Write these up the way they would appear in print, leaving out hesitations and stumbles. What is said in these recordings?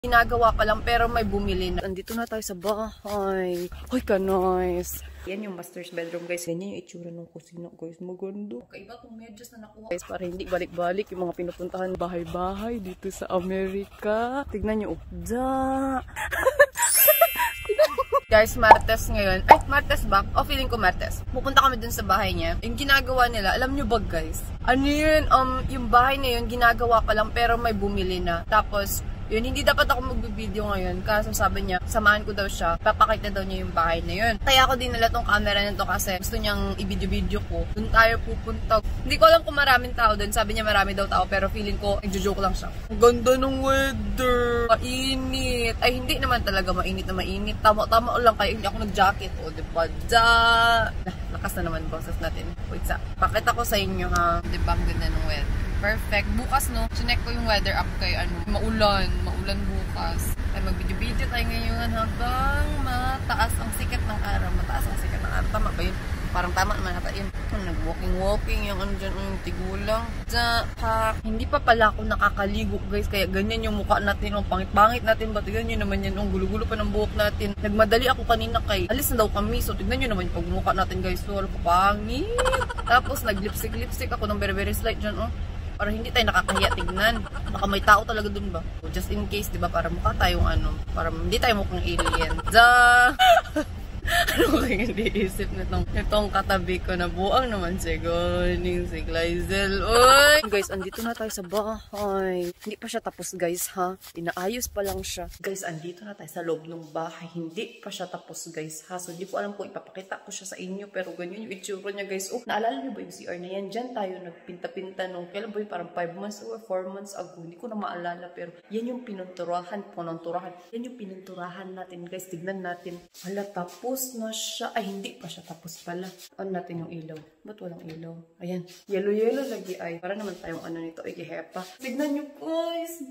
Ginagawa pa lang pero may bumili na. Andito na tayo sa bahay. Hoy ka nice. Yan yung master's bedroom guys. Yan yung itsura ng kusina guys. Maganda. Okay ba itong medyas na nakuha? Guys, para hindi balik-balik yung mga pinupuntahan bahay-bahay dito sa Amerika. Tignan nyo. Da! Guys, Martes ngayon. Ay, Martes ba? O, feeling ko Martes. Pupunta kami dun sa bahay niya. Yung ginagawa nila, alam nyo ba guys? Ano yun? Yung bahay na yun, ginagawa pa lang pero may bumili na. Tapos, yun, hindi dapat ako mag-video ngayon. Kasi sabi niya, samahan ko daw siya. Papakita daw niya yung bahay na yun. Kaya ako dinala tong camera nito kasi gusto niyang i-video-video ko. Doon tayo pupunta. Hindi ko alam kung maraming tao doon. Sabi niya marami daw tao pero feeling ko, nagjo-joke lang siya. Ang ganda ng weather. Mainit. Ay, hindi naman talaga mainit na mainit. Tama-tama lang kayo. Hindi ako nag-jacket. O, diba? Lakas na naman boses natin. Wait sa. Pakita ko sa inyo ha. Diba ang ganda ng weather? Perfect. Bukas, no? Chinek ko yung weather app kay maulan. Maulan bukas. Ay, mag-video-video tayo ngayon habang mataas ang sikat ng araw. Mataas ang sikat ng araw. Tama ba yun? Parang tama naman nata yun. Nag-walking-walking yung ano dyan, yung tigulang. Hindi pa pala ako nakakaligo, guys. Kaya ganyan yung mukha natin. Ang pangit-pangit natin. Ba't ganyan naman yan? Ang gulo-gulo pa ng buhok natin. Nagmadali ako kanina kay alis na daw kami. So, tignan nyo naman yung pagmukha natin, guys. So, pangit. Tapos, nag-lipstick ako ng very slight dyan, oh. Para hindi tayo nakakahiya tignan. Baka may tao talaga dun ba? So, just in case, diba? Para mukha tayong para hindi tayo mukhang alien. Ano kayong hindi-isip nitong katabi ko na buang naman si Goning, si Glyzel. Uy! Guys, andito na tayo sa bahay. Hindi pa siya tapos guys ha. Inaayos pa lang siya. Guys, andito na tayo sa loob ng bahay. Hindi pa siya tapos guys ha. So, hindi ko alam kung ipapakita ko siya sa inyo. Pero ganyan yung itsura niya guys. Oh, naalala niyo ba yung CR na yan? Diyan tayo nagpinta-pinta nung kailan ba yung parang 5 months or 4 months ago. Hindi ko na maalala. Pero yan yung pinunturahan. Yan yung pinunturahan natin guys. Tignan natin. Hala, tapos na siya. Ay, hindi pa siya tapos pala. On natin yung ilaw. Ba't walang ilaw? Ayan. Yellow lagi ay. Para naman tayong nito. Ikihepa. Tignan nyo guys.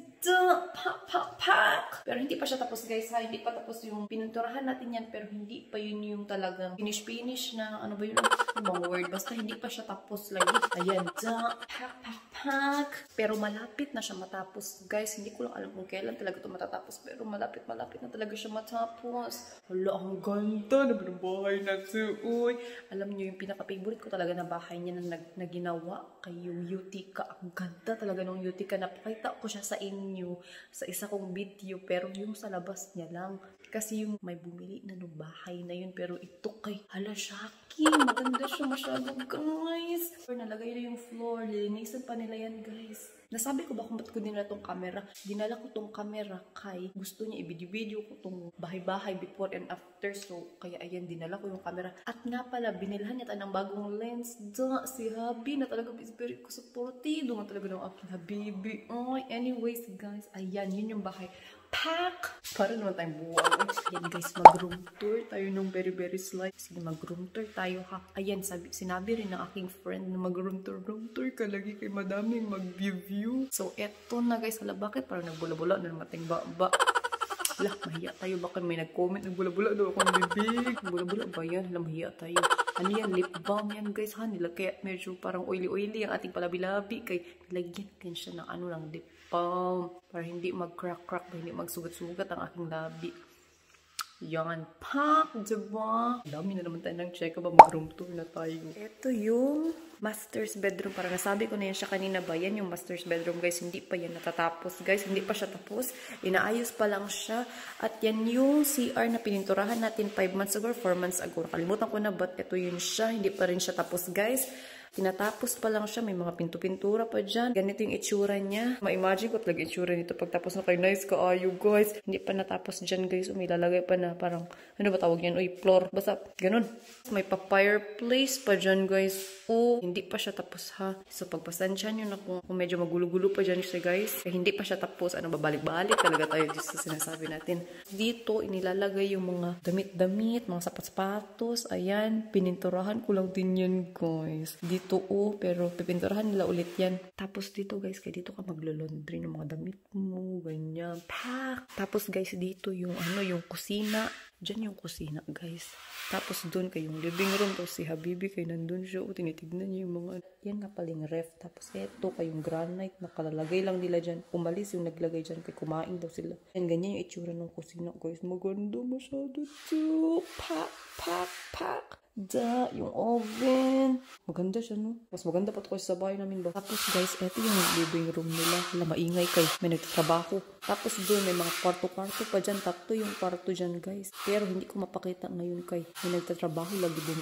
Pak. Pero hindi pa siya tapos guys ha. Hindi pa tapos yung pinunturahan natin yan. Pero hindi pa yun yung talagang finish na ano ba yun? Ibang word. Basta hindi pa siya tapos lagi. Ayan. Pak. Pero malapit na siya matapos. Guys, hindi ko lang alam kung kailan talaga ito matatapos. Pero malapit na talaga siya matapos. Hala, ang ganda na ng bahay natin. Uy, alam niyo yung pinaka-favorite ko talaga na bahay niya na ginawa kay yung Utica. Ang ganda talaga ng Utica. Napakita ko siya sa inyo sa isa kong video. Pero yung sa labas niya lang. Kasi yung may bumili na ng bahay na yun. Pero ito kay hala, Shaki. Maganda siya masyadong guys. Nalagay na yung floor. Linisan pa nila yan guys. Nasabi ko ba kung ba't ko dinala tong camera? Dinala ko tong camera kay gusto niya i-video ko tong bahay-bahay before and after. So, kaya ayan, dinala ko yung camera. At nga pala, binilhan niya tayo ng bagong lens. Si Habi na talaga very supportive. Nga talaga ng aking habibi. Anyways, guys, ayan, yun yung bahay. Pak! Para naman tayong buwan. Yan guys, mag-room tour tayo ng very slight. Sige, mag-room tour tayo ha. Ayan, sinabi rin ng aking friend na mag-room tour ka lagi kay madaming mag-view. So, eto na guys. Hala, bakit? Parang nagbula-bula na naman tayong ba. Hala, mahiya tayo. Baka may nag-comment. Nagbula-bula daw ako ng bibig. Nagbula-bula ba yan? Hala, mahiya tayo. Ano yan? Lip balm yan guys ha. Kaya medyo parang oily-oily ang ating palabi-labi. Kaya lagyan siya ng lang lip balm. Para hindi mag-crack-crack. Hindi magsugat-sugat ang aking labi. Yan. Pak! Diba? Dami na naman tayo ng check. Mag-room tour na tayo. Ito yung master's bedroom. Para nasabi ko na yan siya kanina ba? Yan yung master's bedroom guys. Hindi pa yan natatapos guys. Hindi pa siya tapos. Inaayos pa lang siya. At yan yung CR na pininturahan natin 5 months ago, 4 months ago. Nakalimutan ko na but ito yun siya. Hindi pa rin siya tapos guys. Tinatapos pa lang siya. May mga pintura pa dyan. Ganito yung itsura niya. Ma-imagine ko talaga itsura nito. Pagtapos na kayo, nice kaayo guys. Hindi pa natapos dyan guys. May lalagay pa na parang, ano ba tawag yan? Uy, floor. Basta, ganun. May pa-fireplace pa dyan guys. Hindi pa siya tapos ha. So, pagpasansya nyo na kung medyo magulo-gulo pa dyan siya guys. Hindi pa siya tapos. Babalik-balik talaga tayo dito sa sinasabi natin. Dito, inilalagay yung mga damit-damit, mga sapat-sapatos. Ayan, pininturahan ko lang din yan guys. Dito pero pipinturahan nila ulit yan. Tapos dito guys, kaya dito ka maglo-laundry ng mga damit mo, ganyan. Pak! Tapos guys, dito yung yung kusina. Diyan yung kusina, guys. Tapos doon kay yung living room. Tapos si Habibi kay nandun siya. O, tinitignan niya yung mga... Yan nga paling ref. Tapos eto kay yung granite. Nakalalagay lang nila dyan. Umalis yung naglagay dyan. Kay kumain daw sila. Yan, ganyan yung itsura ng kusina, guys. Maganda masyado. Pak, pak, pak. Da, yung oven. Maganda siya, no? Mas maganda pa ito kasi sa bahay namin ba. Tapos, guys, eto yung living room nila. Wala, maingay kay. May nagtatrabaho. Tapos doon, may mga kwarto-kwarto pa dyan. Tatlo yung kwarto dyan, guys. Pero hindi ko mapakita ngayon kay. May nagtatrabaho lagi doon.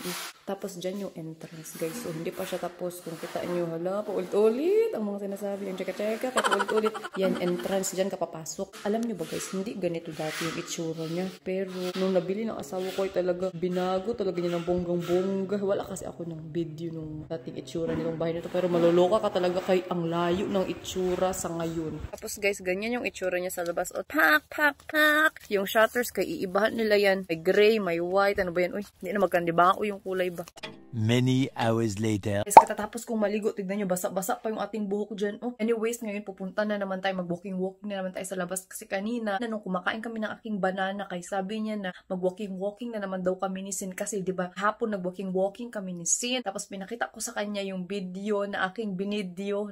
Tapos dyan yung entrance, guys. So, hindi pa siya tapos. Kung kita nyo, hala, paulit-ulit. Ang mga sinasabi, yung tseka-tseka, kaya paulit-ulit. Yan, entrance dyan ka papasok. Alam nyo ba, guys, hindi ganito dati yung itsura niya. Pero, nung nabili ng asawa ko, ay talaga binago talaga niya ng bonggang-bongga. Wala kasi ako ng video nung dating itsura nitong bahay nito. Pero maloloka ka talaga kay ang layo ng itsura sa ngayon. Tapos, guys, ganyan yung itsura niya sa labas. O, pak, pak, pak. Yung shutters, kay iibahan nila yan. May gray, may white, ano ba yan? Uy, hindi na magkandibao yung kulay ba? Many hours later. Guys, katatapos kong maligo, tignan nyo, basa-basa pa yung ating buhok dyan. Oh, anyways, ngayon pupunta na naman tayo, mag-walking-walking na naman tayo sa labas. Kasi kanina, nung kumakain kami ng aking banana, kay sabi niya na mag-walking-walking na naman daw kami ni Sin. Kasi, di ba, hapon nag-walking-walking kami ni Sin. Tapos, pinakita ko sa kanya yung video na aking binidyo,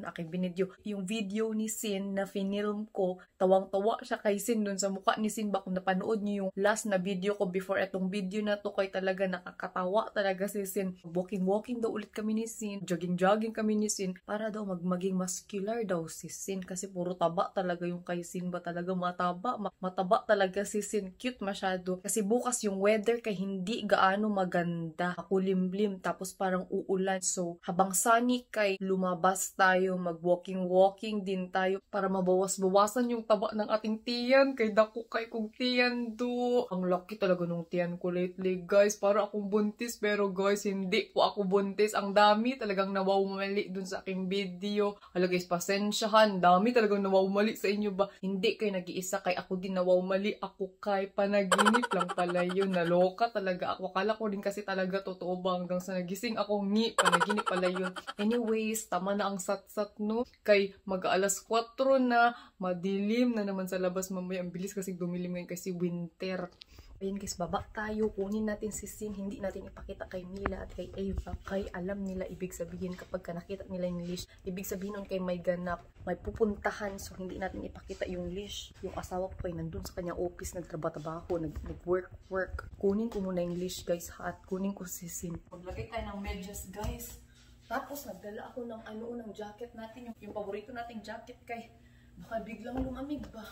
yung video ni Sin na finilm ko. Tawang-tawa siya kay Sin dun sa mukha ni Sin. Ba, kung napanood niyo yung last na video ko before etong video na to, kay talaga nakakatawa talaga si Sin. Walking-walking daw ulit kami ni Sin. Jogging-jogging kami ni Sin. Para daw maging muscular daw si Sin. Kasi puro taba talaga yung kay Sin ba talaga mataba. Mataba talaga si Sin. Cute masyado. Kasi bukas yung weather kay hindi gaano maganda. Makulimlim. Tapos parang uulan. So habang sunny kay lumabas tayo. Mag-walking-walking din tayo. Para mabawas-bawasan yung taba ng ating tiyan. Kay dako kay kong tiyan do. Ang laki talaga nung tiyan ko lately, guys. Para akong buntis. Pero guys, hindi po ako buntis. Ang dami talagang nawawmali dun sa aking video. Hala guys, pasensyahan. Dami talagang nawawmali sa inyo ba? Hindi kayo nag-iisa kay ako din nawawmali. Ako kay panaginip lang pala yun. Naloka talaga ako. Akala ko din kasi talaga totoo ba hanggang sa nagising ako panaginip pala yun. Anyways, tama na ang sat-sat no. Kay mag-alas 4 na. Madilim na naman sa labas mamaya. Ang bilis kasi dumilim ngayon kasi winter. Ayun guys, baba tayo. Kunin natin si Sin. Hindi natin ipakita kay Mila at kay Ava. Kay alam nila ibig sabihin kapag nakita nila yung leash. Ibig sabihin nun kay may ganap. May pupuntahan. So hindi natin ipakita yung leash. Yung asawa ko kay nandun sa kanyang office. Nagtrabaho. Nag-work. Kunin ko muna yung leash guys. At kunin ko si Sin. Maglagay tayo ng medyas guys. Tapos nagdala ako ng ng jacket natin. Yung paborito nating jacket kay baka biglang lumamig ba?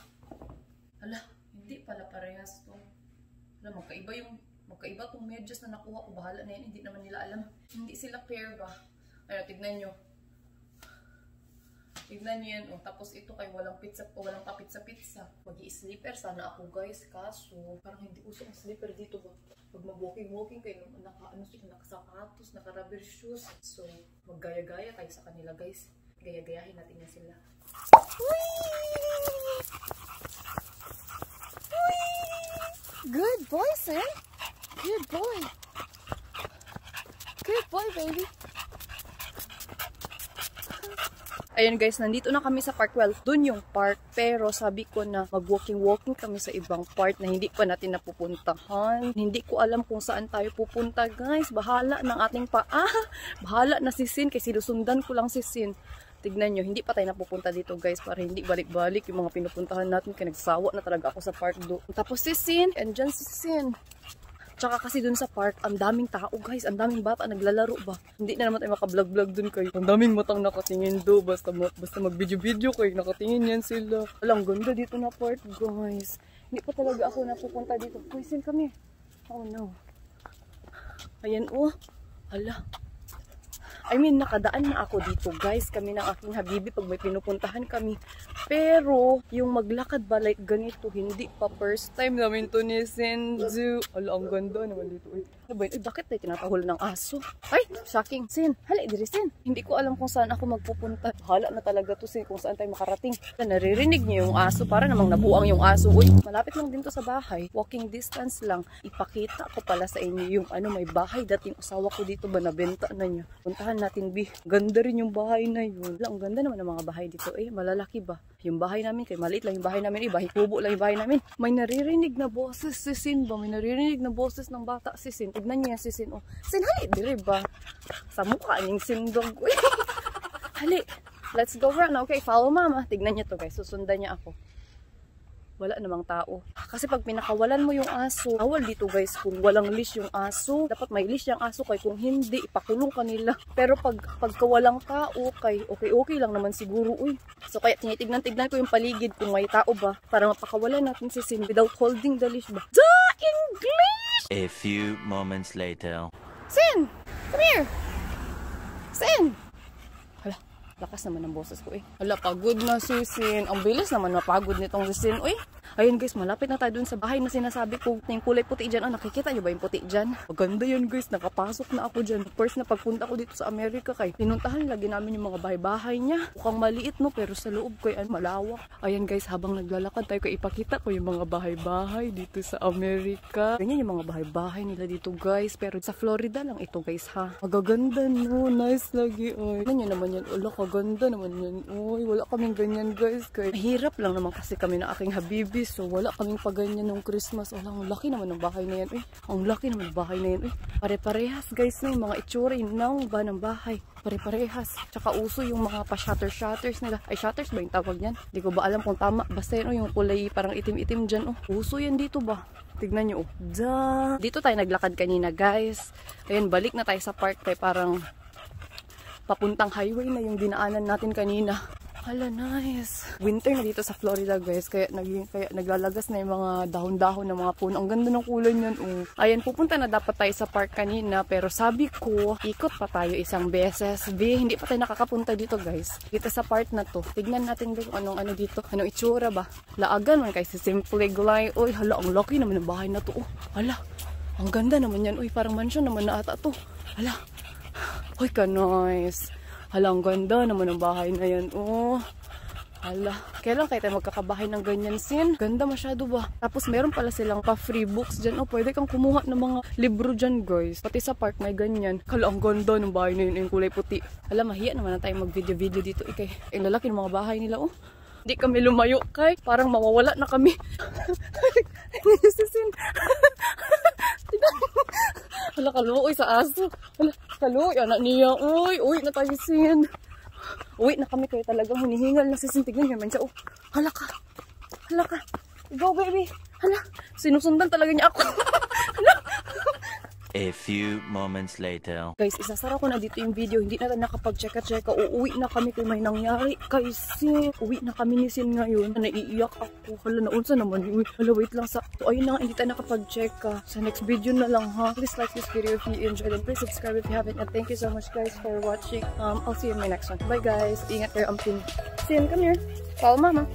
Hala, hindi pala parehas to. Magkaiba tong medyas na nakuha ko. Bahala na yan. Hindi naman nila alam. Hindi sila pair ba? Ayun, tignan nyo. Tignan nyo yan. O, tapos ito kay walang papitsa-pitsa. Mag-i-sleeper sana ako guys. Kaso, parang hindi uso ang sleeper dito ba? Pag mag-walking-walking kayo, nakasapatos, naka-rubber shoes. So, maggaya-gaya tayo sa kanila guys. Gaya-gayahin natin yan sila. Good boy, son. Good boy. Good boy, baby. Ayan guys, nandito na kami sa park. Well, dun yung park. Pero sabi ko na mag-walking-walking kami sa ibang part na hindi pa natin napupuntahan. Hindi ko alam kung saan tayo pupunta guys. Bahala ng ating paa. Bahala na si Sin kasi sinusundan ko lang si Sin. Tignan nyo, hindi pa tayo napupunta dito guys para hindi balik-balik yung mga pinupuntahan natin. Kaya nagsawa na talaga ako sa park do. Tapos si Sin, andyan si Sin. Tsaka kasi dun sa park, ang daming tao guys. Ang daming bata naglalaro ba. Hindi na naman tayo makablog-vlog dun kayo. Ang daming matang nakatingin do. Basta mag-video-video kayo. Nakatingin yan sila. Alang ganda dito na park guys. Hindi pa talaga ako napupunta dito. Uy, Sin kami. Oh no. Ayan oh. Hala. I mean, nakadaan na ako dito guys. Kami ng aking Habibi pag may pinupuntahan kami. Pero, yung maglakad ba like ganito, hindi pa first time namin to ni Senju. Ala, ang ganda naman dito. Uy, bakit tayo tinatahol ng aso? Ay, shocking. Sin, hala, diri Sin. Hindi ko alam kung saan ako magpupunta. Hala na talaga to Sin kung saan tayo makarating. Naririnig niyo yung aso. Para namang nabuang yung aso. Uy, malapit lang din to sa bahay. Walking distance lang. Ipakita ko pala sa inyo yung may bahay. Dati yung asawa ko dito ba nabenta na niya. Puntahan natin, B. Ganda rin yung bahay na yun. Ang ganda naman ng mga bahay dito. Malalaki ba? Yung bahay namin, kay maliit lang yung bahay namin, bahay kubo lang yung bahay namin. May naririnig na boses si Sin ba? May naririnig na boses ng bata si Sin. Tignan niya si Sin. Oh, Sin, hali, diri ba? Sa mukha niyang sindog. Hali, let's go run. Okay, follow mama. Tignan niya to guys, susundan niya ako. Wala namang tao. Kasi pag pinakawalan mo yung aso, awal dito guys kung walang leash yung aso. Dapat may leash yung aso kay kung hindi, ipakulong kanila. Pero pagka walang tao, kay okay lang naman siguro. Uy. So kaya tinitignan-tignan ko yung paligid kung may tao ba para mapakawalan natin si Sin without holding the leash ba. The English! A few moments later. Sin! Come here! Sin! Hala. Lakas naman ang boses ko eh. Hala, pagod na si Sin. Ang bilis naman mapagod nitong si Sin. Uy, ayun guys, malapit na tayo dun sa bahay na sinasabi ko. Yung kulay puti dyan. Oh, nakikita nyo ba yung puti dyan? Maganda yun guys, nakapasok na ako dyan. First na pagpunta ko dito sa Amerika kay pinuntahan lagi namin yung mga bahay-bahay niya. Mukhang maliit no, pero sa loob ko ay malawak. Ayan guys, habang naglalakad tayo, ipakita ko yung mga bahay-bahay dito sa Amerika. Ganyan yung mga bahay-bahay nila dito guys. Pero sa Florida lang ito guys ha. Magaganda no, nice lagi. Ay, ganyan naman yan. Ula, kaganda naman yan. Uy, wala kaming ganyan guys. Kaya mahirap lang naman kasi kami na aking habibi. So wala kaming paganyan ng Christmas. Ang laki naman ng bahay na yan. Uy, ang laki naman ng bahay na yan. Uy, pare-parehas guys na yung mga itsura ng ba ng bahay. Pare-parehas. Tsaka uso yung mga pa-shutters nila. Ay, shutters ba yung tawag yan? Hindi ko ba alam kung tama. Basta yun, yung kulay parang itim-itim dyan. Uso yan dito ba? Tignan nyo. Da! Dito tayo naglakad kanina guys. Ayun, balik na tayo sa park. Kaya parang papuntang highway na yung dinaanan natin kanina. Hala, nice. Winter na dito sa Florida guys, kaya naglalagas na yung mga dahon-dahon ng mga puno. Ang ganda ng kulay niyan. Ayan, pupunta na dapat tayo sa park kanina, pero sabi ko, ikot pa tayo isang beses. Hindi pa tayo nakakapunta dito guys. Dito sa part na to. Tignan natin kung anong dito. Anong itsura ba? Laagan man kasi Simple Glide. Uy, hala, ang laki naman ng bahay na to. Hala, ang ganda naman yan. Uy, parang mansion naman na ata to. Hala. Uy, ka-nice. Hala, ang ganda naman ng bahay na yan. Hala. Kailan kayo tayo magkakabahay ng ganyan, Sin? Ganda masyado ba? Tapos meron pala silang pa-free books dyan. Pwede kang kumuha ng mga libro dyan, guys. Pati sa park may ganyan. Hala, ang ganda ng bahay na yun. Yung kulay puti. Hala, mahiya naman na tayo mag-video-video dito. Ang lalaki ng mga bahay nila, Hindi kami lumayo, kay. Parang mawawala na kami. Si Sin. Hala, kaluoy sa aso. Hala, kaluoy, anak niya. Uy, na tayo Sin. Uwi na kami, kayo talagang hinihingal na si Sin. Tignan naman siya. Hala ka. Go, baby. Hala, sinusundan talaga niya ako. Hala. A few moments later. Guys, isasara ko na dito yung video. Hindi na nakapag-check-check. Uuwi na kami kung may nangyari. Kay Sin. Uwi na kami ni Sin ngayon. Naiiyak ako. Hala, naunsa naman. Hala, wait lang sa... So, ayun na nga, hindi tayo nakapag-check. Sa next video na lang, ha? Please like this video if you enjoyed it. Please subscribe if you haven't. And thank you so much, guys, for watching. I'll see you in my next one. Bye, guys. Ingat kayo, Sin, come here. Follow mama.